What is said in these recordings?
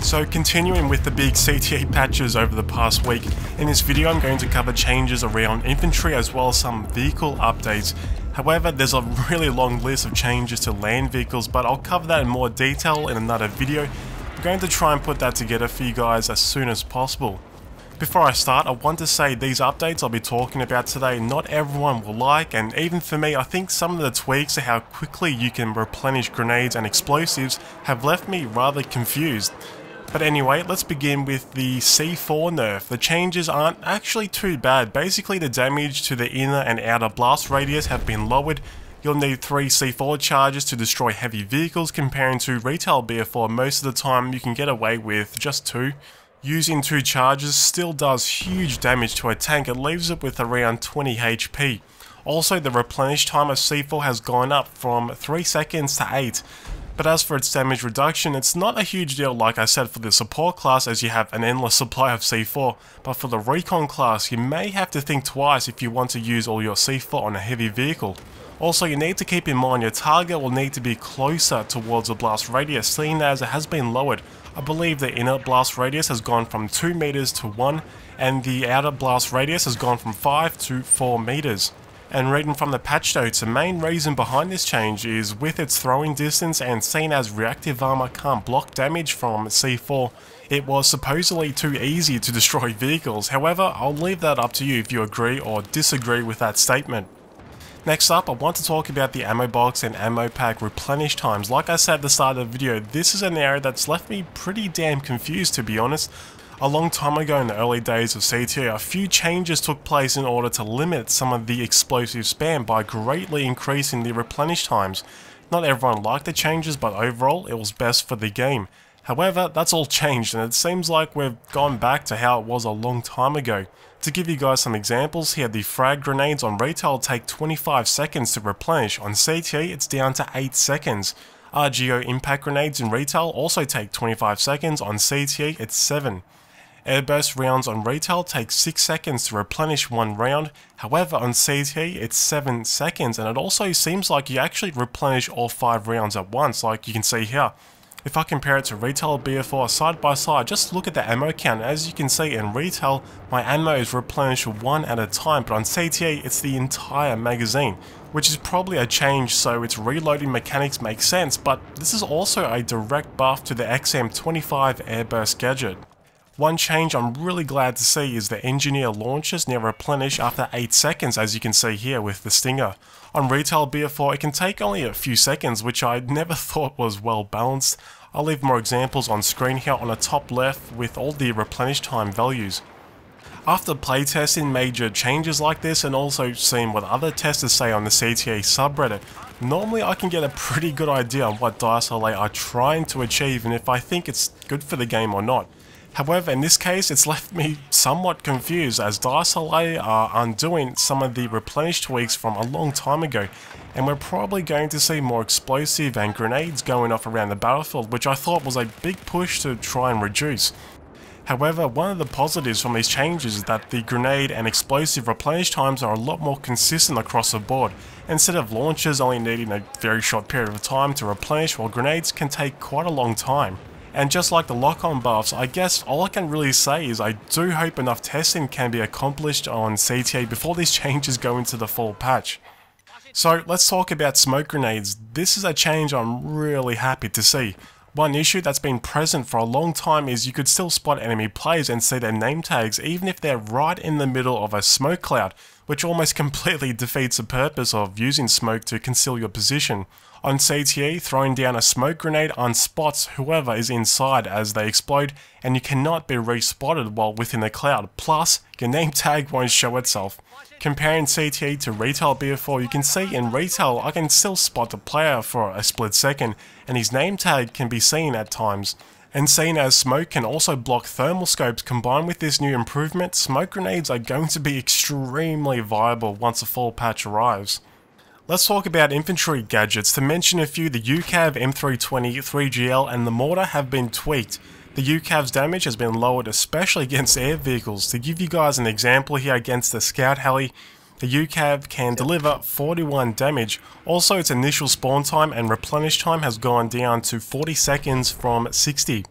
So continuing with the big CTE patches over the past week, in this video I'm going to cover changes around infantry as well as some vehicle updates. However, there's a really long list of changes to land vehicles, but I'll cover that in more detail in another video. I'm going to try and put that together for you guys as soon as possible. Before I start, I want to say these updates I'll be talking about today, not everyone will like, and even for me, I think some of the tweaks to how quickly you can replenish grenades and explosives have left me rather confused. But anyway, let's begin with the C4 nerf. The changes aren't actually too bad. Basically, the damage to the inner and outer blast radius have been lowered. You'll need 3 C4 charges to destroy heavy vehicles, comparing to retail BF4. Most of the time you can get away with just 2. Using 2 charges still does huge damage to a tank. It leaves it with around 20 HP. Also, the replenish time of C4 has gone up from 3 seconds to 8. But as for its damage reduction, it's not a huge deal like I said for the support class, as you have an endless supply of C4, but for the recon class you may have to think twice if you want to use all your C4 on a heavy vehicle. Also, you need to keep in mind your target will need to be closer towards the blast radius, seeing as it has been lowered. I believe the inner blast radius has gone from 2 meters to 1, and the outer blast radius has gone from 5 to 4 meters. And reading from the patch notes, the main reason behind this change is with its throwing distance and seen as reactive armor can't block damage from C4, it was supposedly too easy to destroy vehicles. However, I'll leave that up to you if you agree or disagree with that statement. Next up, I want to talk about the ammo box and ammo pack replenish times. Like I said at the start of the video, this is an area that's left me pretty damn confused, to be honest. A long time ago in the early days of CTE, a few changes took place in order to limit some of the explosive spam by greatly increasing the replenish times. Not everyone liked the changes, but overall it was best for the game. However, that's all changed, and it seems like we've gone back to how it was a long time ago. To give you guys some examples here, the frag grenades on retail take 25 seconds to replenish. On CTE it's down to 8 seconds. RGO impact grenades in retail also take 25 seconds, on CTE it's 7. Airburst rounds on retail take 6 seconds to replenish 1 round, however on CTE it's 7 seconds, and it also seems like you actually replenish all 5 rounds at once, like you can see here. If I compare it to retail BF4 side by side, just look at the ammo count. As you can see, in retail my ammo is replenished 1 at a time, but on CTE it's the entire magazine, which is probably a change so its reloading mechanics make sense, but this is also a direct buff to the XM25 Airburst gadget. One change I'm really glad to see is the engineer launchers now replenish after 8 seconds, as you can see here with the Stinger. On retail BF4 it can take only a few seconds, which I never thought was well balanced. I'll leave more examples on screen here on the top left with all the replenish time values. After playtesting major changes like this and also seeing what other testers say on the CTE subreddit, normally I can get a pretty good idea on what Dxtory are trying to achieve and if I think it's good for the game or not. However, in this case, it's left me somewhat confused as Dxtory are undoing some of the replenish tweaks from a long time ago, and we're probably going to see more explosive and grenades going off around the battlefield, which I thought was a big push to try and reduce. However, one of the positives from these changes is that the grenade and explosive replenish times are a lot more consistent across the board. Instead of launchers only needing a very short period of time to replenish, while grenades can take quite a long time. And just like the lock-on buffs, I guess all I can really say is I do hope enough testing can be accomplished on CTE before these changes go into the full patch. So let's talk about smoke grenades. This is a change I'm really happy to see. One issue that's been present for a long time is you could still spot enemy players and see their name tags even if they're right in the middle of a smoke cloud, which almost completely defeats the purpose of using smoke to conceal your position. On CTE, throwing down a smoke grenade unspots whoever is inside as they explode, and you cannot be re-spotted while within the cloud, plus your name tag won't show itself. Comparing CTE to retail BF4, you can see in retail I can still spot the player for a split second, and his name tag can be seen at times. And seeing as smoke can also block thermal scopes, combined with this new improvement, smoke grenades are going to be extremely viable once the full patch arrives. Let's talk about infantry gadgets. To mention a few, the UCAV M320, 3GL and the Mortar have been tweaked. The UCAV's damage has been lowered, especially against air vehicles. To give you guys an example here against the Scout Heli, the UCAV can deliver 41 damage. Also, its initial spawn time and replenish time has gone down to 40 seconds from 60.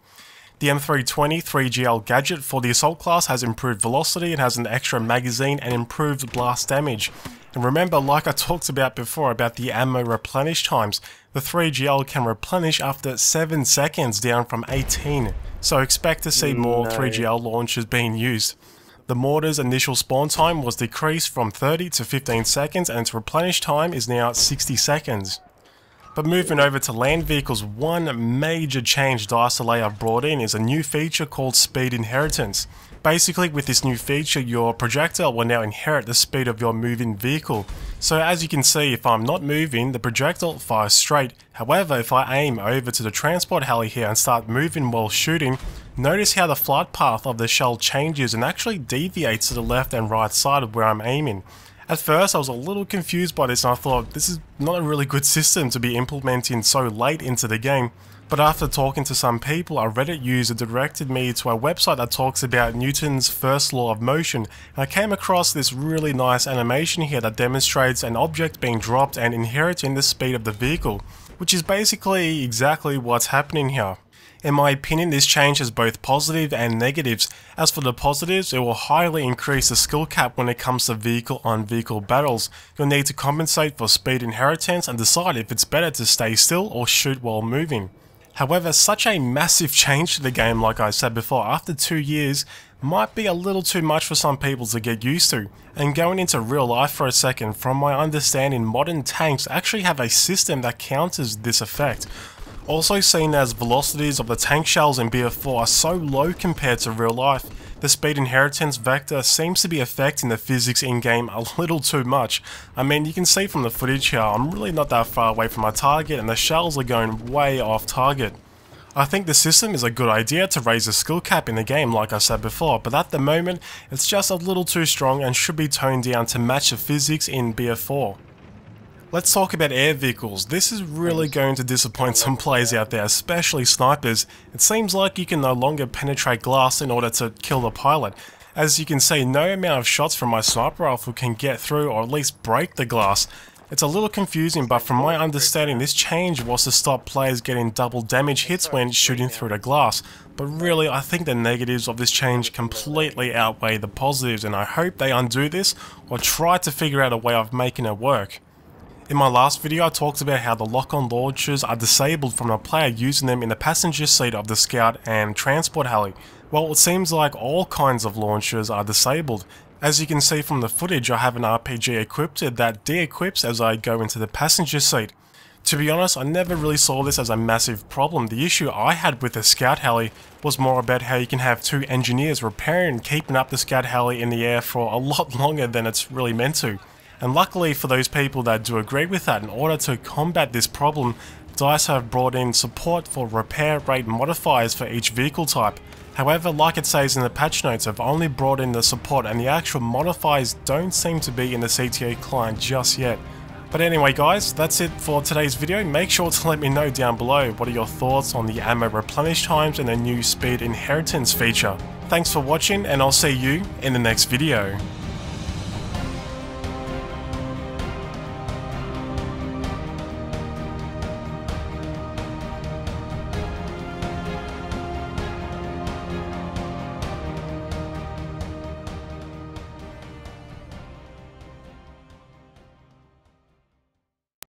The M320 3GL gadget for the assault class has improved velocity, it has an extra magazine and improved blast damage. And remember, like I talked about before about the ammo replenish times, the 3GL can replenish after 7 seconds down from 18. So expect to see more 3GL launchers being used. The mortar's initial spawn time was decreased from 30 to 15 seconds and its replenish time is now 60 seconds. But moving over to land vehicles, one major change Dxtory have brought in is a new feature called Speed Inheritance. Basically, with this new feature, your projectile will now inherit the speed of your moving vehicle. So as you can see, if I'm not moving, the projectile fires straight. However, if I aim over to the transport heli here and start moving while shooting, notice how the flight path of the shell changes and actually deviates to the left and right side of where I'm aiming. At first I was a little confused by this and I thought this is not a really good system to be implementing so late into the game, but after talking to some people, a Reddit user directed me to a website that talks about Newton's first law of motion, and I came across this really nice animation here that demonstrates an object being dropped and inheriting the speed of the vehicle, which is basically exactly what's happening here. In my opinion, this change has both positive and negatives. As for the positives, it will highly increase the skill cap when it comes to vehicle-on-vehicle battles. You'll need to compensate for speed inheritance and decide if it's better to stay still or shoot while moving. However, such a massive change to the game, like I said before, after 2 years, might be a little too much for some people to get used to. And going into real life for a second, from my understanding, modern tanks actually have a system that counters this effect. Also seen as velocities of the tank shells in BF4 are so low compared to real life, the speed inheritance vector seems to be affecting the physics in-game a little too much. I mean, you can see from the footage here, I'm really not that far away from my target and the shells are going way off target. I think the system is a good idea to raise the skill cap in the game like I said before, but at the moment it's just a little too strong and should be toned down to match the physics in BF4. Let's talk about air vehicles. This is really going to disappoint some players out there, especially snipers. It seems like you can no longer penetrate glass in order to kill the pilot. As you can see, no amount of shots from my sniper rifle can get through or at least break the glass. It's a little confusing, but from my understanding this change was to stop players getting double damage hits when shooting through the glass. But really, I think the negatives of this change completely outweigh the positives, and I hope they undo this or try to figure out a way of making it work. In my last video I talked about how the lock-on launchers are disabled from a player using them in the passenger seat of the scout and transport heli. Well, it seems like all kinds of launchers are disabled. As you can see from the footage, I have an RPG equipped that de-equips as I go into the passenger seat. To be honest, I never really saw this as a massive problem. The issue I had with the scout heli was more about how you can have 2 engineers repairing and keeping up the scout heli in the air for a lot longer than it's really meant to. And luckily for those people that do agree with that, in order to combat this problem, DICE have brought in support for repair rate modifiers for each vehicle type. However, like it says in the patch notes, I've only brought in the support and the actual modifiers don't seem to be in the CTE client just yet. But anyway guys, that's it for today's video. Make sure to let me know down below what are your thoughts on the ammo replenish times and the new speed inheritance feature. Thanks for watching and I'll see you in the next video.